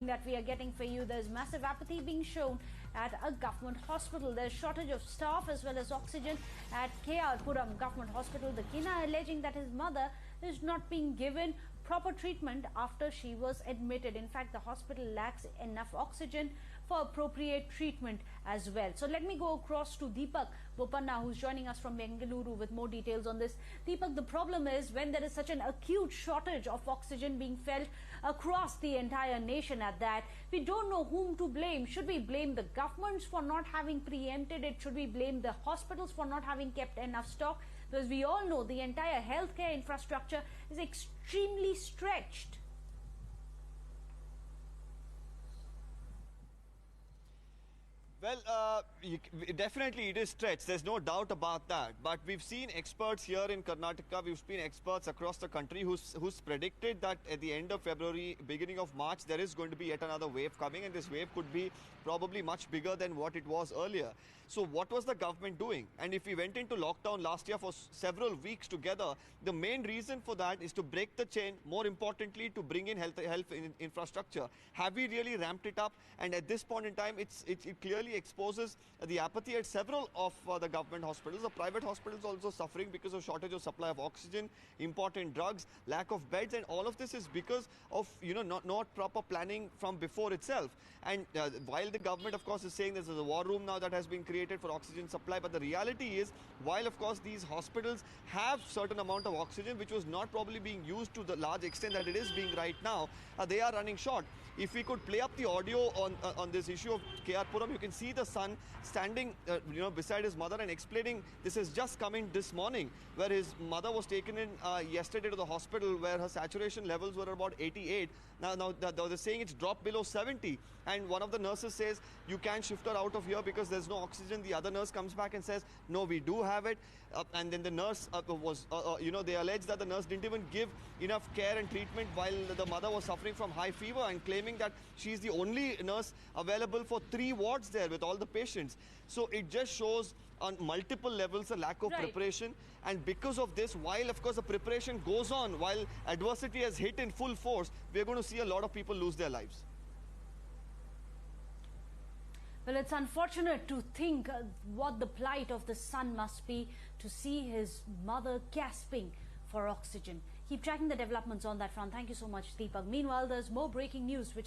that we are getting for you. There's massive apathy being shown at a government hospital. There's shortage of staff as well as oxygen at KR Puram Government Hospital. The Kina alleging that his mother is not being given proper treatment after she was admitted. In fact, the hospital lacks enough oxygen for appropriate treatment as well. So let me go across to Deepak Bopanna, who's joining us from Bengaluru with more details on this. Deepak, the problem is when there is such an acute shortage of oxygen being felt across the entire nation at that, we don't know whom to blame. Should we blame the governments for not having preempted it? Should we blame the hospitals for not having kept enough stock? Because we all know the entire healthcare infrastructure is extremely stretched. Well, definitely it is stretched. There's no doubt about that. But we've seen experts here in Karnataka, we've seen experts across the country who's predicted that at the end of February, beginning of March, there is going to be yet another wave coming, and this wave could be probably much bigger than what it was earlier. So what was the government doing? And if we went into lockdown last year for several weeks together, the main reason for that is to break the chain, more importantly, to bring in health infrastructure. Have we really ramped it up? And at this point in time, it clearly exposes the apathy at several of the government hospitals. The private hospitals also suffering because of shortage of supply of oxygen, important drugs, lack of beds, and all of this is because of not proper planning from before itself. And while the government of course is saying there's a war room now that has been created for oxygen supply, but the reality is, while of course these hospitals have certain amount of oxygen which was not probably being used to the large extent that it is being right now, they are running short. If we could play up the audio on this issue of KR Puram, you can see the son standing beside his mother and explaining this has just come in this morning, where his mother was taken in yesterday to the hospital where her saturation levels were about 88. Now they're saying it's dropped below 70, and one of the nurses says you can't shift her out of here because there's no oxygen. The other nurse comes back and says no, we do have it, and then the nurse they allege that the nurse didn't even give enough care and treatment while the mother was suffering from high fever, and claiming that she's the only nurse available for 3 wards there with all the patients. So it just shows on multiple levels a lack of preparation, and because of this, while of course the preparation goes on, while adversity has hit in full force, we're going to see a lot of people lose their lives. Well, it's unfortunate to think what the plight of the son must be to see his mother gasping for oxygen. Keep tracking the developments on that front. Thank you so much, Deepak. Meanwhile, there's more breaking news which